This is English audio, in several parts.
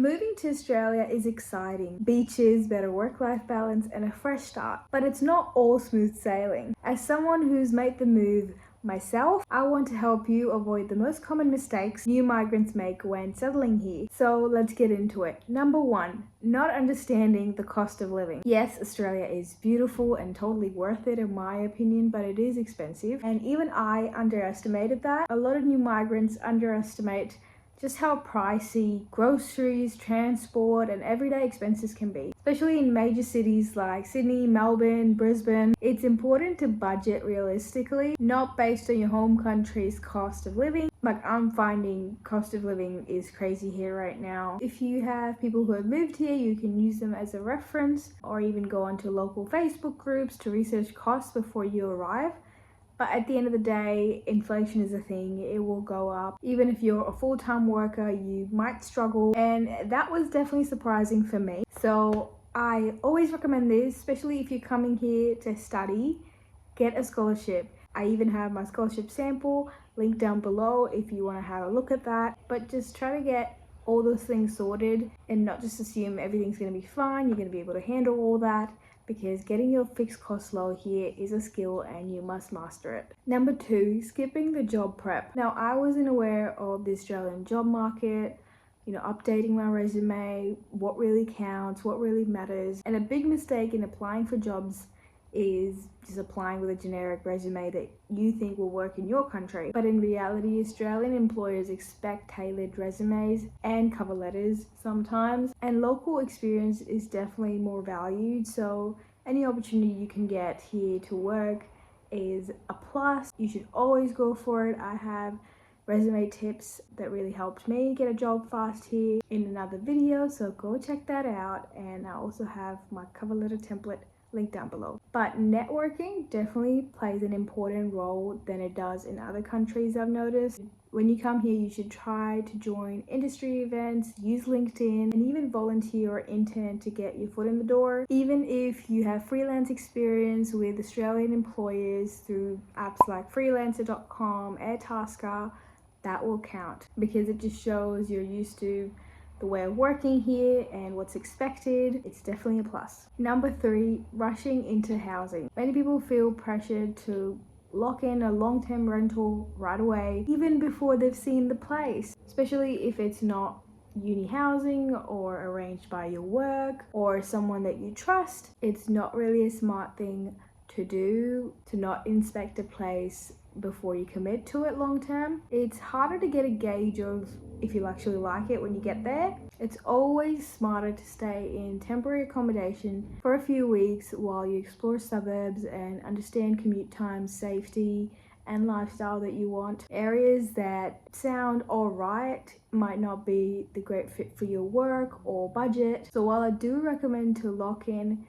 Moving to Australia is exciting. Beaches, better work-life balance, and a fresh start. But it's not all smooth sailing. As someone who's made the move myself, I want to help you avoid the most common mistakes new migrants make when settling here. So let's get into it. Number 1, not understanding the cost of living. Yes, Australia is beautiful and totally worth it in my opinion, but it is expensive. And even I underestimated that. A lot of new migrants underestimate just how pricey groceries, transport, and everyday expenses can be. Especially in major cities like Sydney, Melbourne, Brisbane, it's important to budget realistically, not based on your home country's cost of living. Like, I'm finding cost of living is crazy here right now. If you have people who have moved here, you can use them as a reference, or even go onto local Facebook groups to research costs before you arrive. But at the end of the day, inflation is a thing. It will go up. Even if you're a full-time worker, you might struggle. And that was definitely surprising for me. So I always recommend this, especially if you're coming here to study, get a scholarship. I even have my scholarship sample linked down below if you want to have a look at that. But just try to get all those things sorted and not just assume everything's going to be fine. You're going to be able to handle all that, because getting your fixed costs low here is a skill and you must master it. Number 2, skipping the job prep. Now, I wasn't aware of the Australian job market, updating my resume, what really counts, what really matters. And a big mistake in applying for jobs is just applying with a generic resume that you think will work in your country. But in reality, Australian employers expect tailored resumes and cover letters sometimes, and local experience is definitely more valued. So any opportunity you can get here to work is a plus. You should always go for it. I have resume tips that really helped me get a job fast here in another video, so go check that out. And I also have my cover letter template link down below. But networking definitely plays an important role than it does in other countries, I've noticed. When you come here, you should try to join industry events, use LinkedIn, and even volunteer or intern to get your foot in the door. Even if you have freelance experience with Australian employers through apps like freelancer.com, Airtasker, that will count, because it just shows you're used to the way of working here and what's expected. It's definitely a plus. Number 3, rushing into housing. Many people feel pressured to lock in a long-term rental right away, even before they've seen the place, especially if it's not uni housing or arranged by your work or someone that you trust. It's not really a smart thing to do, to not inspect a place before you commit to it long term. It's harder to get a gauge of if you'll actually like it when you get there. It's always smarter to stay in temporary accommodation for a few weeks while you explore suburbs and understand commute times, safety, and lifestyle that you want. Areas that sound alright might not be the great fit for your work or budget. So while I do recommend to lock in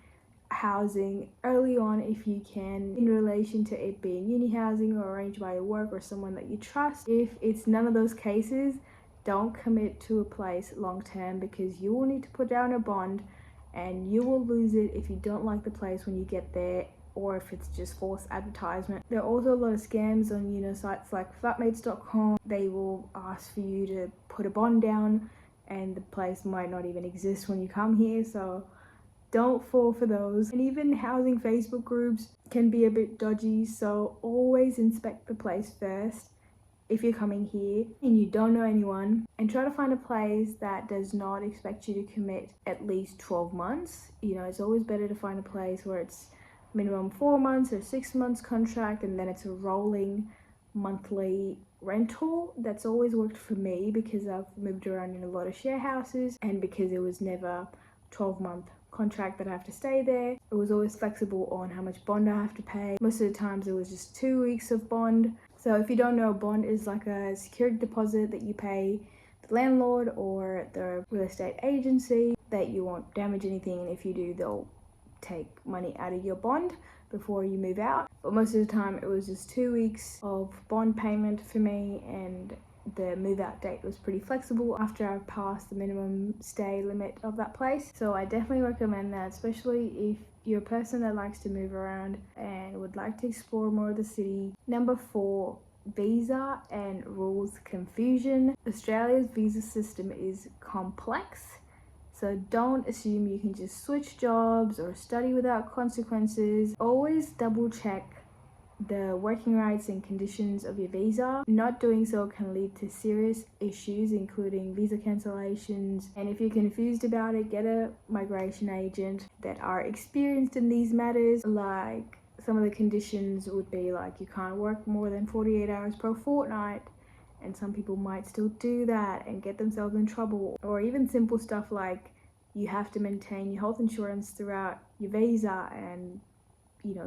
housing early on if you can, in relation to it being uni housing or arranged by your work or someone that you trust, if it's none of those cases, don't commit to a place long term, because you will need to put down a bond and you will lose it if you don't like the place when you get there, or if it's just false advertisement. There are also a lot of scams on sites like flatmates.com. They will ask for you to put a bond down and the place might not even exist when you come here, so don't fall for those. And even housing Facebook groups can be a bit dodgy, so always inspect the place first if you're coming here and you don't know anyone, and try to find a place that does not expect you to commit at least 12 months. It's always better to find a place where it's minimum 4 months or 6 months contract, and then it's a rolling monthly rental. That's always worked for me because I've moved around in a lot of share houses, and because it was never 12-month contract that I have to stay there. It was always flexible on how much bond I have to pay. Most of the times it was just 2 weeks of bond. So if you don't know, bond is like a security deposit that you pay the landlord or the real estate agency that you won't damage anything, and if you do, they'll take money out of your bond before you move out. But most of the time it was just 2 weeks of bond payment for me, and the move out date was pretty flexible after I've passed the minimum stay limit of that place. So I definitely recommend that, especially if you're a person that likes to move around and would like to explore more of the city. Number 4, visa and rules confusion. Australia's visa system is complex So don't assume you can just switch jobs or study without consequences. Always double check the working rights and conditions of your visa. Not doing so can lead to serious issues, including visa cancellations. And if you're confused about it, get a migration agent that are experienced in these matters. Like, some of the conditions would be like you can't work more than 48 hours per fortnight, and some people might still do that and get themselves in trouble. Or even simple stuff like you have to maintain your health insurance throughout your visa, and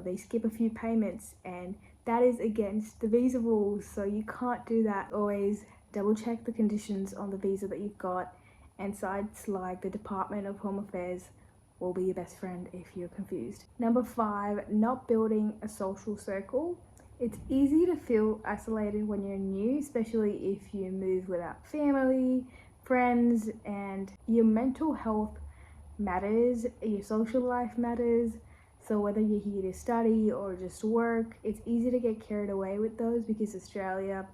they skip a few payments, and that is against the visa rules, so you can't do that. Always double check the conditions on the visa that you've got, and sites like the Department of Home Affairs will be your best friend if you're confused. Number 5, not building a social circle. It's easy to feel isolated when you're new, especially if you move without family, friends, and your mental health matters, your social life matters. So whether you're here to study or just work, it's easy to get carried away with those, because Australia,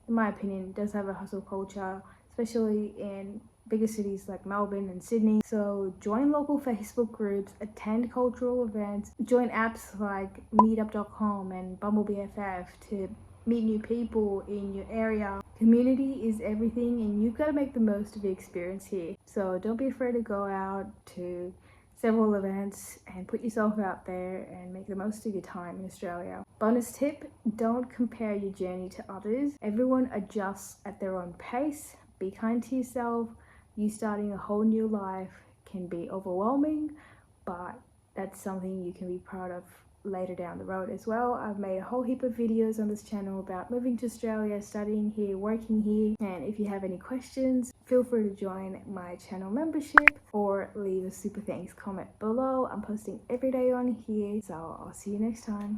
in my opinion, does have a hustle culture, especially in bigger cities like Melbourne and Sydney. So join local Facebook groups, attend cultural events, join apps like meetup.com and Bumble BFF to meet new people in your area. Community is everything, and you've got to make the most of the experience here. So don't be afraid to go out to several events and put yourself out there and make the most of your time in Australia. Bonus tip, don't compare your journey to others. Everyone adjusts at their own pace. Be kind to yourself. You starting a whole new life can be overwhelming, but that's something you can be proud of later down the road as well. I've made a whole heap of videos on this channel about moving to Australia, studying here, working here, and if you have any questions, feel free to join my channel membership or leave a super thanks comment below. I'm posting every day on here, so I'll see you next time.